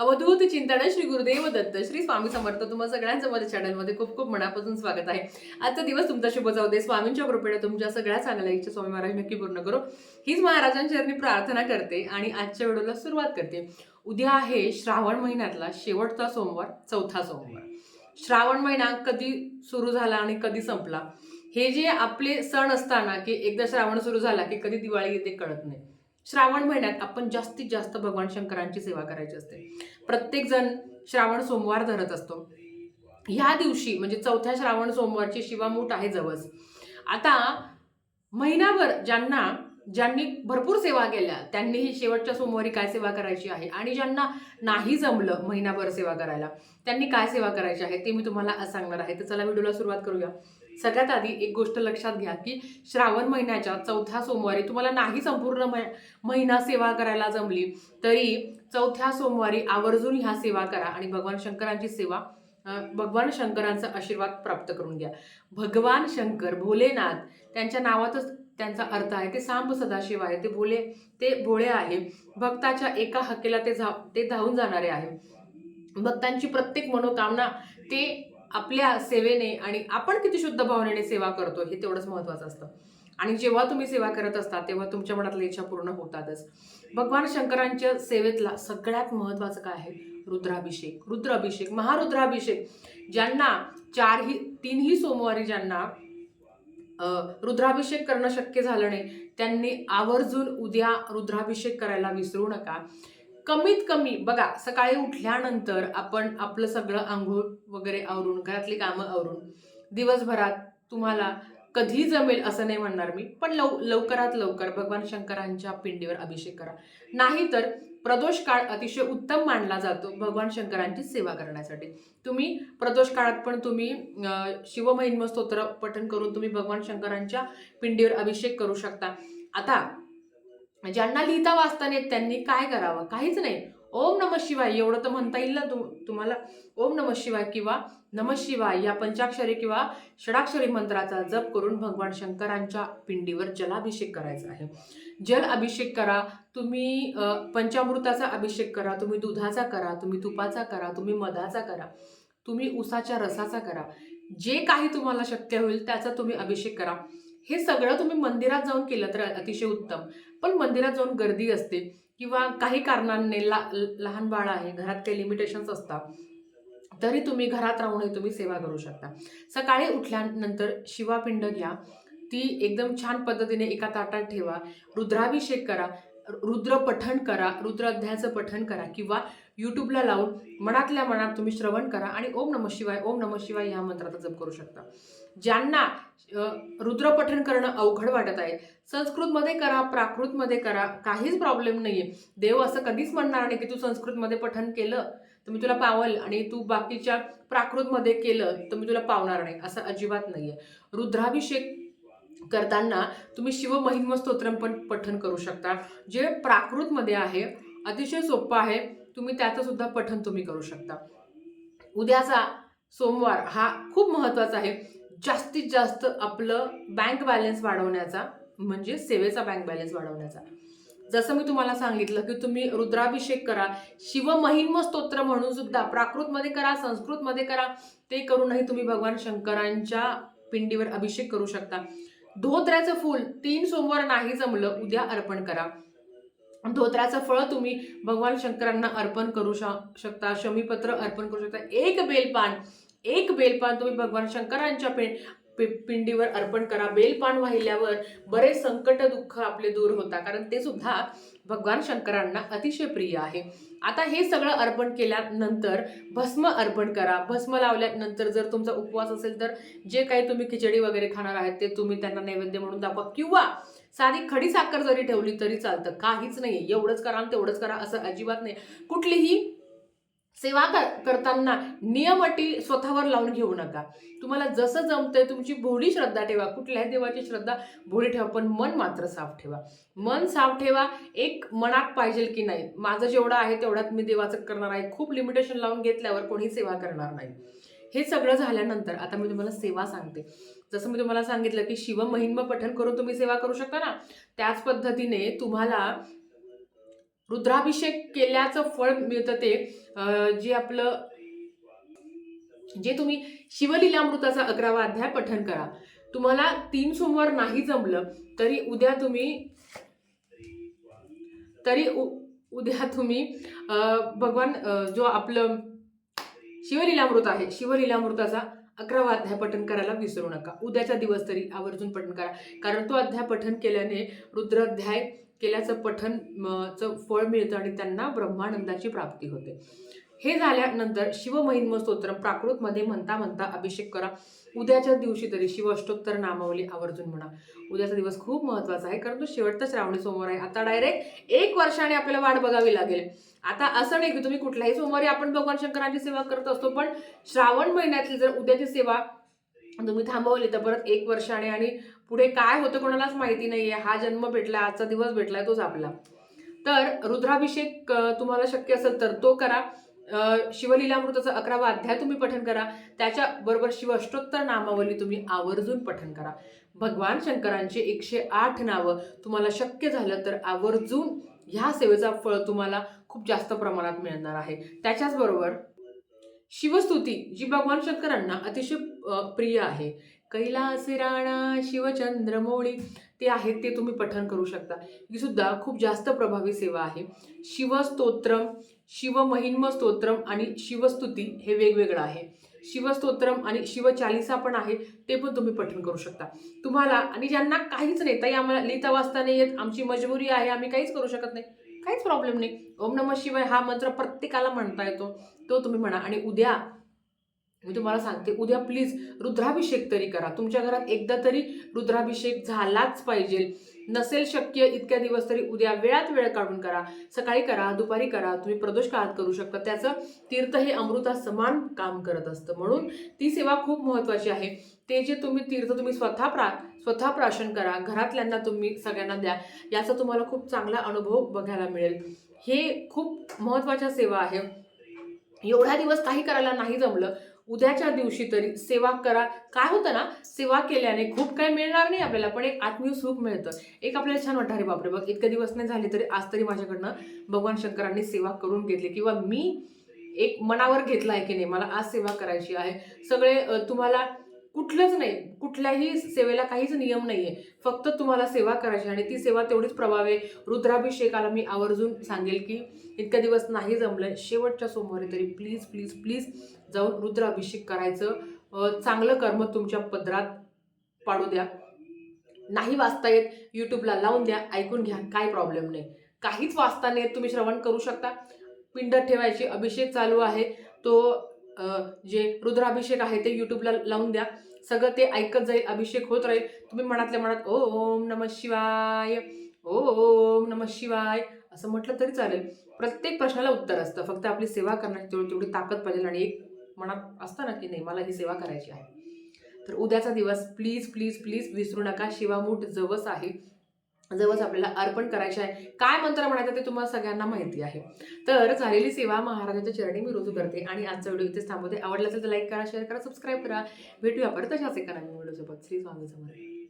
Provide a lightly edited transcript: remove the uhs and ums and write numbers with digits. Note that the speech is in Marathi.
अवधूत चिंतन श्री गुरुदेव दत्त श्री स्वामी समर्थ तुम्हा सगळ्यांचं माझ्या चॅनलमध्ये खूप खूप मनापासून स्वागत आहे. आजचा दिवस तुमचा शुभ जाऊ दे. स्वामींच्या कृपेने तुमच्या सगळ्या चांगल्या इच्छा स्वामी महाराज नक्की पूर्ण करो हीच महाराजांच्या चरणी प्रार्थना करते आणि आजच्या व्हिडिओला सुरुवात करते. उद्या आहे श्रावण महिन्यातला शेवटचा सोमवार, चौथा सोमवार. श्रावण महिना कधी सुरू झाला आणि कधी संपला हे जे आपले सण असताना की एकदा श्रावण सुरू झाला की कधी दिवाळी येते कळत नाही. श्रावण महिन्यात आपण जास्तीत जास्त भगवान शंकरांची सेवा करायची असते. प्रत्येक जण श्रावण सोमवार धरत असतो. ह्या दिवशी म्हणजे चौथ्या श्रावण सोमवारची शिवामूठ आहे जवळ. आता महिनाभर ज्यांनी भरपूर सेवा केल्या त्यांनी ही शेवटच्या सोमवारी काय सेवा करायची आहे आणि ज्यांना नाही जमलं महिनाभर सेवा करायला त्यांनी काय सेवा करायची आहे ते मी तुम्हाला आज सांगणार आहे. तर चला व्हिडिओला सुरुवात करूया. सगळ्यात आधी एक गोष्ट लक्षात घ्या की श्रावण महिन्याच्या चौथ्या सोमवारी तुम्हाला नाही संपूर्ण महिना सेवा करायला जमली तरी चौथ्या सोमवारी आवर्जून ह्या सेवा करा आणि भगवान शंकरांची सेवा भगवान शंकरांचा आशीर्वाद प्राप्त करून घ्या. भगवान शंकर भोलेनाथ त्यांच्या नावातच त्यांचा अर्थ आहे. ते सांब सदाशिव आहे. ते भोळे आहे. भक्ताच्या एका हक्केला ते धावून जाणारे आहे. भक्तांची प्रत्येक मनोकामना ते आपल्या सेवेने आणि आपण किती शुद्ध भावनेने सेवा करतो हे तेवढंच महत्त्वाचं असतं. आणि जेव्हा तुम्ही सेवा करत असता तेव्हा तुमच्या मनातल्या इच्छा पूर्ण होतातच. भगवान शंकरांच्या सेवेतला सगळ्यात महत्त्वाचं काय आहे? रुद्राभिषेक, महारुद्राभिषेक. ज्यांना तीनही सोमवारी ज्यांना रुद्राभिषेक करणं शक्य झालं नाही त्यांनी आवर्जून उद्या रुद्राभिषेक करायला विसरू नका. कमीत कमी बघा, सकाळी उठल्यानंतर आपण आपलं सगळं आंघोळ वगैरे आवरून घरातली कामं आवरून दिवसभरात तुम्हाला कधी जमेल असं नाही म्हणणार मी, पण लवकरात लवकर भगवान शंकरांच्या पिंडीवर अभिषेक करा. नाहीतर प्रदोष काळ अतिशय उत्तम मानला जातो भगवान शंकरांची सेवा करण्यासाठी. तुम्ही प्रदोष काळात पण तुम्ही शिवमहिम्न स्तोत्र पठण करून तुम्ही भगवान शंकरांच्या पिंडीवर अभिषेक करू शकता. आता ज्यांना लिहिता वाचता नाही त्यांनी काय करावं? काहीच नाही. ओम नमः शिवाय एवढं तर म्हणता येईल ना तुम्हाला. ओम नमः शिवाय किंवा नमः शिवाय या पंचाक्षरी किंवा षडाक्षरी मंत्राचा जप करून भगवान शंकरांच्या पिंडीवर जलाभिषेक करायचा आहे. जल अभिषेक करा. तुम्ही पंचामृताचा अभिषेक करा, तुम्ही दुधाचा करा, तुम्ही तुपाचा करा, तुम्ही मधाचा करा, तुम्ही उसाच्या रसाचा करा. जे काही तुम्हाला शक्य होईल त्याचा तुम्ही अभिषेक करा. हे सगळं तुम्ही मंदिरात जाऊन केलं तर अतिशय उत्तम. पण मंदिरात जाऊन गर्दी असते किंवा काही कारणांनी लहान बाळ आहे, घरात काही लिमिटेशन्स असतात, तरी तुम्ही घरात राहूनही तुम्ही सेवा करू शकता. सकाळी उठल्यानंतर शिवापिंड घ्या, ती एकदम छान पद्धतीने एका ताटात ठेवा, रुद्राभिषेक करा, रुद्र पठण करा, रुद्र अध्यायाचं पठण करा किंवा यूट्यूबला लावून मनातल्या मनात तुम्ही श्रवण करा आणि ओम नमः शिवाय ह्या मंत्राचा जप करू शकता. ज्यांना रुद्रपठण करणं अवघड वाटत आहे, संस्कृतमध्ये करा, प्राकृतमध्ये करा, काहीच प्रॉब्लेम नाहीये. देव असं कधीच म्हणणार नाही की तू संस्कृतमध्ये पठण केलं तर मी तुला पावल आणि तू बाकीच्या प्राकृतमध्ये केलं तर मी तुला पावणार नाही, असं अजिबात नाहीये. रुद्राभिषेक करताना तुम्ही शिवमहिम्न स्तोत्रम पण पठण करू शकता, जे प्राकृतमध्ये आहे. अतिशय सोपं आहे. तुम्ही त्याचं सुद्धा पठण तुम्ही करू शकता. उद्याचा सोमवार हा खूप महत्त्वाचा आहे. जास्तीत जास्त आपलं बँक बॅलन्स वाढवण्याचा म्हणजे सेवेचा बँक बॅलन्स वाढवण्याचा. जसं मी तुम्हाला सांगितलं की तुम्ही रुद्राभिषेक करा, शिवमहिम्न स्तोत्र म्हणून सुद्धा प्राकृतमध्ये करा, संस्कृतमध्ये करा, ते करूनही तुम्ही भगवान शंकरांच्या पिंडीवर अभिषेक करू शकता. धोत्र्याचं फूल 3 सोमवार नाही जमलं उद्या अर्पण करा. धोत्र्याचं फळ तुम्ही भगवान शंकरांना अर्पण करू शकता. शमीपत्र अर्पण करू शकता. एक बेलपान तुम्ही भगवान शंकरांच्या पिंडीवर अर्पण करा. बेलपान वाहिल्यावर बरेच संकट दुःख आपले दूर होतात, कारण ते सुद्धा भगवान शंकरांना अतिशय प्रिय आहे. आता हे सगळं अर्पण केल्यानंतर भस्म अर्पण करा. भस्म लावल्यानंतर जर तुमचा उपवास असेल तर जे काही तुम्ही खिचडी वगैरे खाणार आहेत ते तुम्ही त्यांना नैवेद्य म्हणून दाखवा किंवा साधी खडी साखर जरी ठेवली तरी चालतं. काहीच नाही, एवढंच करा तेवढंच करा असं अजिबात नाही. कुठलीही सेवा करताना नियम अटी स्वतःवर लावून घेऊ नका. तुम्हाला जसं जमतंय तुमची भोळी श्रद्धा ठेवा. कुठल्याही देवाची श्रद्धा भोळी ठेवा, पण मन मात्र साफ ठेवा. मन साफ ठेवा. एक मनात पाहिजे की नाही माझं जेवढं आहे तेवढ्यात मी देवाचं करणार आहे. खूप लिमिटेशन लावून घेतल्यावर कोणी सेवा करणार नाही. हे सगळं झाल्यानंतर आता मी तुम्हाला सेवा सांगते. जसं मी तुम्हाला सांगितलं की शिवमहिम्न पठण करून तुम्ही सेवा करू शकता ना, त्याच पद्धतीने तुम्हाला रुद्राभिषेक केल्याचं फळ मिळतं ते जे आपलं जे तुम्ही शिवलीलामृताचा 11वा अध्याय पठण करा. तुम्हाला 3 सोमवार नाही जमलं तरी उद्या तुम्ही भगवान जो आपलं शिवलीलामृत आहे, शिवलीलामृताचा 11वा अध्याय पठण करायला विसरू नका. उद्याचा दिवस तरी आवर्जून पठण करा, कारण तो अध्याय पठण केल्याने रुद्राध्याय केल्याचं पठण चं फळ मिळतं आणि त्यांना ब्रह्मानंदाची प्राप्ती होते. हे झाल्यानंतर शिवमहिम्न स्तोत्र प्राकृतमध्ये म्हणता म्हणता अभिषेक करा. उद्याच्या दिवशी तरी शिव अष्टोत्तर नामावली आवर्जून म्हणा. उद्याचा दिवस खूप महत्त्वाचा आहे, कारण तो शेवटचा श्रावणी सोमवार आहे. आता डायरेक्ट 1 वर्षाने आपल्याला वाट बघावी लागेल. आता असं नाही की तुम्ही कुठल्याही सोमवारी आपण भगवान शंकरांची सेवा करत असतो, पण श्रावण महिन्यातली जर उद्याची सेवा तुम्ही थांबवली तर परत 1 वर्षाने आणि पुढे काय होतं कोणालाच माहिती नाहीये. हा जन्म भेटला, आजचा दिवस भेटलाय तोच आपला. तर रुद्राभिषेक तुम्हाला शक्य असेल तर तो करा. शिवलीलामृताचा 11वा अध्याय तुम्ही पठण करा. त्याच्याबरोबर शिव अष्टोत्तर नामावली तुम्ही आवर्जून पठण करा. भगवान शंकरांचे 108 नावं तुम्हाला शक्य झालं तर आवर्जून ह्या सेवेचा फळ तुम्हाला खूप जास्त प्रमाणात मिळणार आहे. त्याच्याचबरोबर शिवस्तुती जी भगवान शंकरांना अतिशय प्रिय आहे, कैलासी राणा शिवचंद्रमौळी ते आहेत, ते तुम्ही पठण करू शकता. ही सुद्धा खूप जास्त प्रभावी सेवा आहे. शिवस्तोत्रम, शिवमहिम्न स्तोत्रम आणि शिवस्तुती हे वेगवेगळं आहे. शिवस्तोत्रम आणि शिवचालिसा पण आहे, ते पण तुम्ही पठण करू शकता. तुम्हाला आणि ज्यांना काहीच नाही, ताई आम्हाला लिहिता वाचता नाही येत, आमची मजबुरी आहे, आम्ही काहीच करू शकत नाही, काहीच प्रॉब्लेम नाही. ओम नमः शिवाय हा मंत्र प्रत्येकाला म्हणता येतो, तो तुम्ही म्हणा. आणि उद्या मी तुम्हाला सांगते, उद्या प्लीज रुद्राभिषेक तरी करा. तुमच्या घरात एकदा तरी रुद्राभिषेक झालाच पाहिजे. नसेल शक्य इतक्या दिवस तरी उद्या वेळात वेळ काढून करा. सकाळी करा, दुपारी करा, तुम्ही प्रदोष काळात करू शकता. त्याचं तीर्थ हे अमृता समान काम करत असतं, म्हणून ती सेवा खूप महत्त्वाची आहे. ते जे तुम्ही तीर्थ तुम्ही स्वतः प्राशन करा, घरातल्यांना तुम्ही सगळ्यांना द्या, याचा तुम्हाला खूप चांगला अनुभव बघायला मिळेल. हे खूप महत्त्वाच्या सेवा आहे. एवढा दिवस काही करायला नाही जमलं, उद्याच्या दिवशी तरी सेवा करा. काय होतं ना, सेवा केल्याने खूप काही मिळणार नाही आपल्याला, पण एक आत्मीय सुख मिळतं. एक आपल्याला छान वाटतं, अरे बापरे बघ इतके दिवस नाही झाले तरी आज तरी माझ्याकडनं भगवान शंकरांनी सेवा करून घेतली, किंवा मी एक मनावर घेतला आहे की नाही मला आज सेवा करायची आहे. सगळे तुम्हाला कुठलंच नाही, कुठल्याही सेवेला काहीच नियम नाहीये, फक्त तुम्हाला सेवा करायची आणि ती सेवा तेवढीच प्रभावी. रुद्राभिषेकाला मी आवर्जून सांगेल की इतक्या दिवस नाही जमलंय, शेवटच्या सोमवारी तरी प्लीज प्लीज प्लीज जाऊन रुद्राभिषेक करायचं. चांगलं कर्म तुमच्या पदरात पाडू द्या. नाही वाचता येत, यूट्यूबला लावून द्या, ऐकून घ्या, काय प्रॉब्लेम नाही. काहीच वाचता नाही तुम्ही श्रवण करू शकता. पिंड ठेवायची, अभिषेक चालू आहे, तो जे रुद्राभिषेक आहे ते यूट्यूबला लावून द्या. सगळं ते ऐकत जाईल, अभिषेक होत राहील. तुम्ही मनातल्या मनात ओम नमः शिवाय, ओम नमः शिवाय असं म्हटलं तरी चालेल. प्रत्येक प्रश्नाला उत्तर असतं, फक्त आपली सेवा करण्याची तेवढी ताकद पाहिजे आणि एक मनात असतं ना की नाही मला ही सेवा करायची आहे. तर उद्याचा दिवस प्लीज प्लीज प्लीज विसरू नका. शिवामूठ जवस आहे, जवस आपल्याला अर्पण करायचे आहे. काय मंत्र म्हणायचं ते तुम्हाला सगळ्यांना माहिती आहे. तर झालेली सेवा महाराजांच्या चरणी मी रुजू करते आणि आजचा व्हिडिओ इथेच थांबवते. आवडला असेल तर लाईक करा, शेअर करा, सबस्क्राईब करा. भेटूया परत अशाच एका नवीन व्हिडिओसोबत. श्री स्वामी समर्थ.